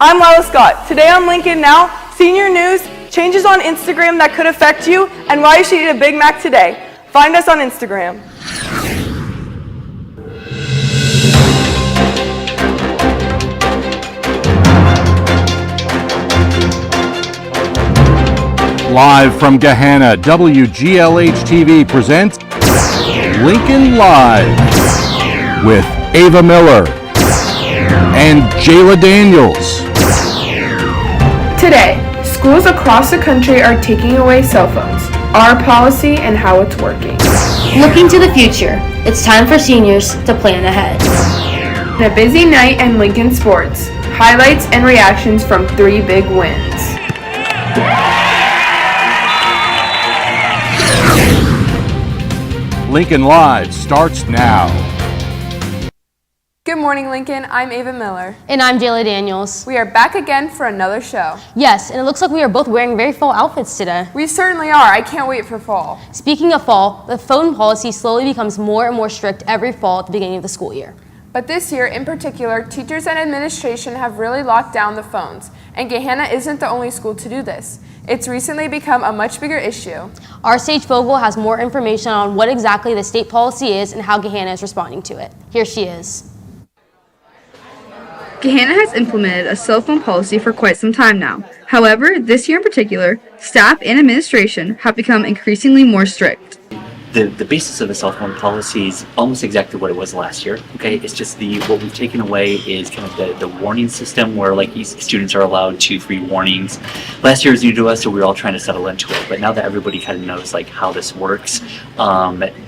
I'm Lila Scott. Today on Lincoln Now, senior news, changes on Instagram that could affect you, and why you should eat a Big Mac today. Find us on Instagram. Live from Gahanna, WGLH-TV presents Lincoln Live with Ava Miller and Jayla Daniels. Today, schools across the country are taking away cell phones, our policy and how it's working. Looking to the future, it's time for seniors to plan ahead. And a busy night in Lincoln sports, highlights and reactions from 3 big wins. Lincoln Live starts now. Good morning, Lincoln. I'm Ava Miller. And I'm Jayla Daniels. We are back again for another show. Yes, and it looks like we are both wearing very fall outfits today. We certainly are. I can't wait for fall. Speaking of fall, the phone policy slowly becomes more and more strict every fall at the beginning of the school year. But this year, in particular, teachers and administration have really locked down the phones, and Gahanna isn't the only school to do this. It's recently become a much bigger issue. Our Sage Vogel has more information on what exactly the state policy is and how Gahanna is responding to it. Here she is. Gahanna has implemented a cell phone policy for quite some time now. However, this year in particular, staff and administration have become increasingly more strict. The basis of the cell phone policy is almost exactly what it was last year. Okay, it's just what we've taken away is kind of the warning system where like students are allowed 2-3 warnings. Last year was new to us, so we were all trying to settle into it. But now that everybody kind of knows like how this works,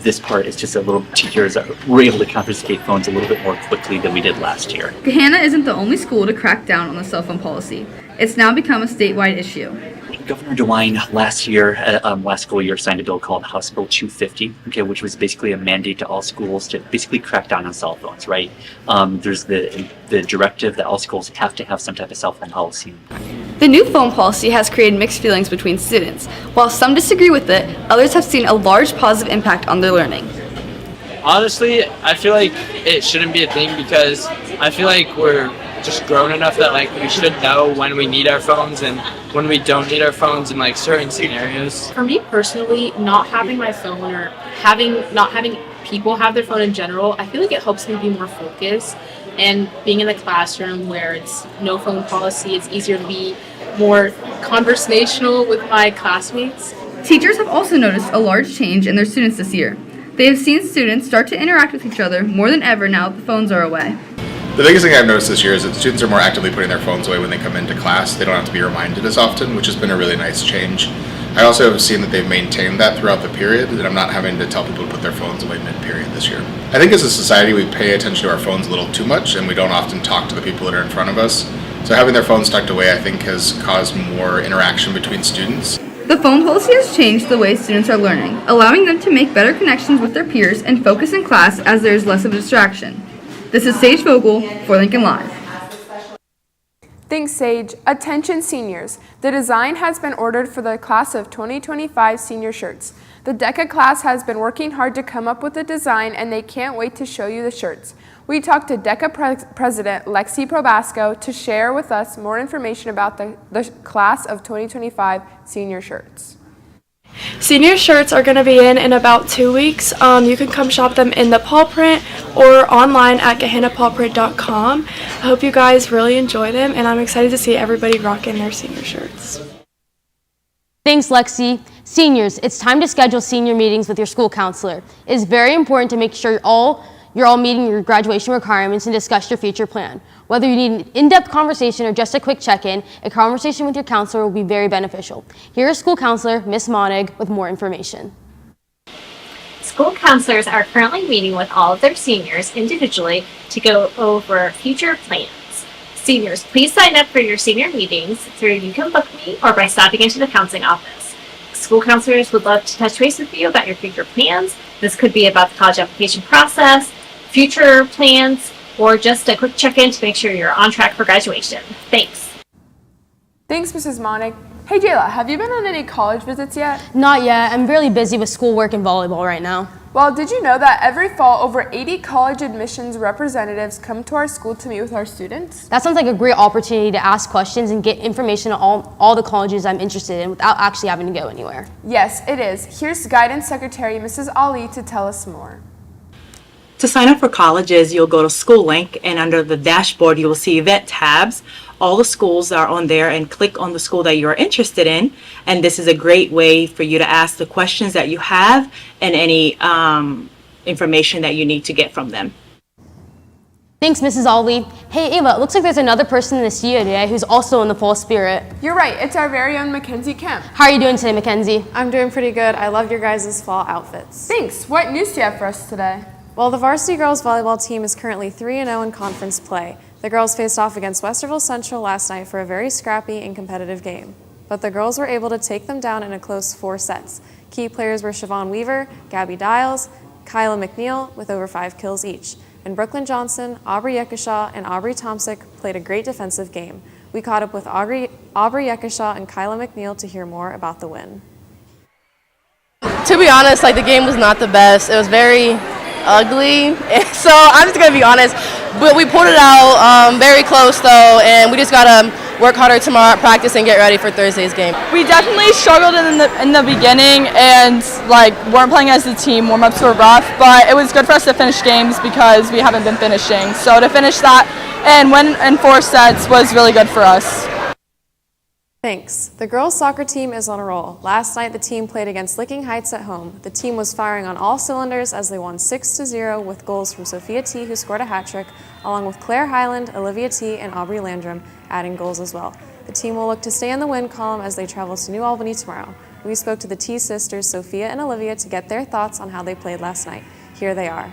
this part is just a little. Teachers were able to confiscate phones a little bit more quickly than we did last year. Gahanna isn't the only school to crack down on the cell phone policy. It's now become a statewide issue. Governor DeWine last school year signed a bill called House Bill 250, okay, which was basically a mandate to all schools to basically crack down on cell phones, right? There's the directive that all schools have to have some type of cell phone policy. The new phone policy has created mixed feelings between students. While some disagree with it, others have seen a large positive impact on their learning. Honestly, I feel like it shouldn't be a thing because I feel like we're just grown enough that like we should know when we need our phones and when we don't need our phones in like certain scenarios. For me personally, not having my phone or not having people have their phone in general, I feel like it helps me be more focused, and being in the classroom where it's no phone policy, it's easier to be more conversational with my classmates. Teachers have also noticed a large change in their students this year. They have seen students start to interact with each other more than ever now that the phones are away. The biggest thing I've noticed this year is that students are more actively putting their phones away when they come into class. They don't have to be reminded as often, which has been a really nice change. I also have seen that they've maintained that throughout the period, that I'm not having to tell people to put their phones away mid-period this year. I think as a society we pay attention to our phones a little too much, and we don't often talk to the people that are in front of us. So having their phones tucked away, I think, has caused more interaction between students. The phone policy has changed the way students are learning, allowing them to make better connections with their peers and focus in class as there is less of a distraction. This is Sage Vogel for Lincoln Live. Thanks, Sage. Attention seniors. The design has been ordered for the class of 2025 senior shirts. The DECA class has been working hard to come up with a design, and they can't wait to show you the shirts. We talked to DECA President Lexi Probasco to share with us more information about the class of 2025 senior shirts. Senior shirts are going to be in about 2 weeks. You can come shop them in the paw print or online at GahannaPawprint.com. I hope you guys really enjoy them, and I'm excited to see everybody rocking their senior shirts. Thanks, Lexi. Seniors, it's time to schedule senior meetings with your school counselor. It is very important to make sure you're all meeting your graduation requirements and discuss your future plan. Whether you need an in-depth conversation or just a quick check-in, a conversation with your counselor will be very beneficial. Here is school counselor Ms. Monig with more information. School counselors are currently meeting with all of their seniors individually to go over future plans. Seniors, please sign up for your senior meetings through You Can Book Me or by stopping into the counseling office. School counselors would love to touch base with you about your future plans. This could be about the college application process, future plans, or just a quick check-in to make sure you're on track for graduation. Thanks. Thanks, Mrs. Monig. Hey, Jayla, have you been on any college visits yet? Not yet. I'm really busy with schoolwork and volleyball right now. Well, did you know that every fall over 80 college admissions representatives come to our school to meet with our students? That sounds like a great opportunity to ask questions and get information on all the colleges I'm interested in without actually having to go anywhere. Yes, it is. Here's Guidance Secretary Mrs. Ali to tell us more. To sign up for colleges, you'll go to School Link, and under the dashboard, you will see event tabs. All the schools are on there, and click on the school that you're interested in. And this is a great way for you to ask the questions that you have and any information that you need to get from them. Thanks, Mrs. Ali. Hey, Ava, it looks like there's another person in the studio today who's also in the fall spirit. You're right, it's our very own Mackenzie Kemp. How are you doing today, Mackenzie? I'm doing pretty good. I love your guys' fall outfits. Thanks. What news do you have for us today? Well, the varsity girls volleyball team is currently 3-0 in conference play. The girls faced off against Westerville Central last night for a very scrappy and competitive game. But the girls were able to take them down in a close 4 sets. Key players were Siobhan Weaver, Gabby Dials, Kyla McNeil with over 5 kills each. And Brooklyn Johnson, Aubrey Yekishaw, and Aubrey Tomsick played a great defensive game. We caught up with Aubrey Yekishaw and Kyla McNeil to hear more about the win. To be honest, the game was not the best. It was very ugly, so I'm just gonna be honest, but we pulled it out very close though, and we just gotta work harder tomorrow at practice and get ready for Thursday's game. We definitely struggled in the beginning and weren't playing as a team. Warm-ups were rough, but it was good for us to finish games because we haven't been finishing. So to finish that and win in 4 sets was really good for us. Thanks. The girls' soccer team is on a roll. Last night, the team played against Licking Heights at home. The team was firing on all cylinders as they won 6-0 with goals from Sophia T, who scored a hat trick, along with Claire Highland, Olivia T, and Aubrey Landrum adding goals as well. The team will look to stay in the win column as they travel to New Albany tomorrow. We spoke to the T sisters, Sophia and Olivia, to get their thoughts on how they played last night. Here they are.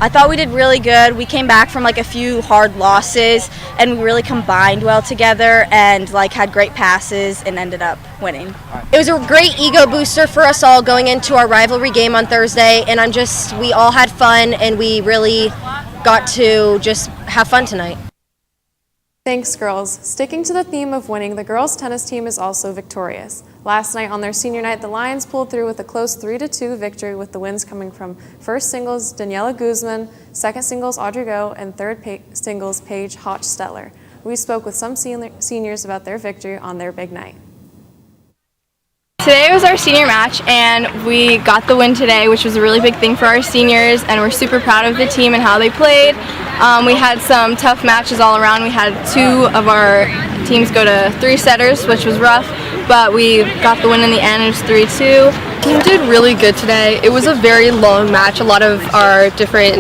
I thought we did really good. We came back from a few hard losses, and we really combined well together and had great passes and ended up winning. It was a great ego booster for us all going into our rivalry game on Thursday, and we all had fun, and we really got to just have fun tonight. Thanks, girls. Sticking to the theme of winning, the girls' tennis team is also victorious. Last night on their senior night, the Lions pulled through with a close 3-2 victory, with the wins coming from first singles Daniela Guzman, second singles Audrey Go, and third singles Paige Hotch-Stetler. We spoke with some seniors about their victory on their big night. Today was our senior match, and we got the win today, which was a really big thing for our seniors, and we're super proud of the team and how they played. We had some tough matches all around. We had 2 of our teams go to 3-setters, which was rough, but we got the win in the end. It was 3-2. Team did really good today. It was a very long match. A lot of our different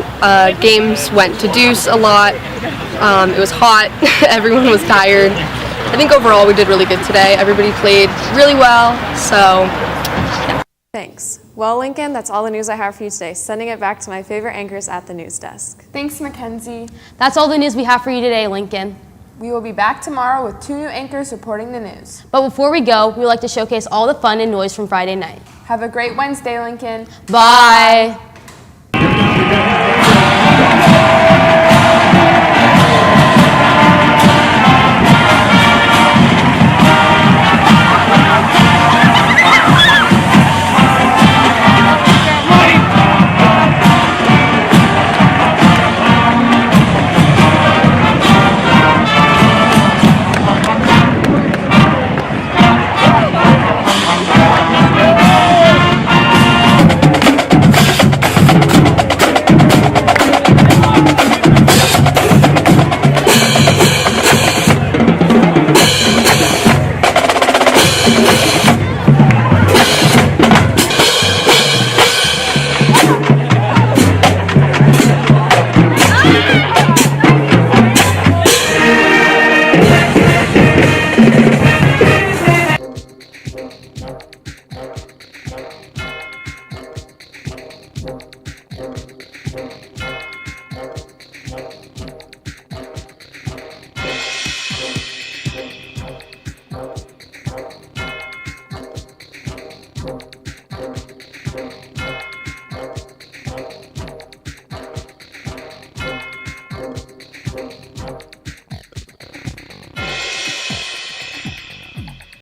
games went to deuce a lot. It was hot. Everyone was tired. I think overall we did really good today. Everybody played really well, so yeah. Thanks. Well, Lincoln, that's all the news I have for you today. Sending it back to my favorite anchors at the news desk. Thanks, Mackenzie. That's all the news we have for you today, Lincoln. We will be back tomorrow with 2 new anchors reporting the news. But before we go, we would like to showcase all the fun and noise from Friday night. Have a great Wednesday, Lincoln. Bye.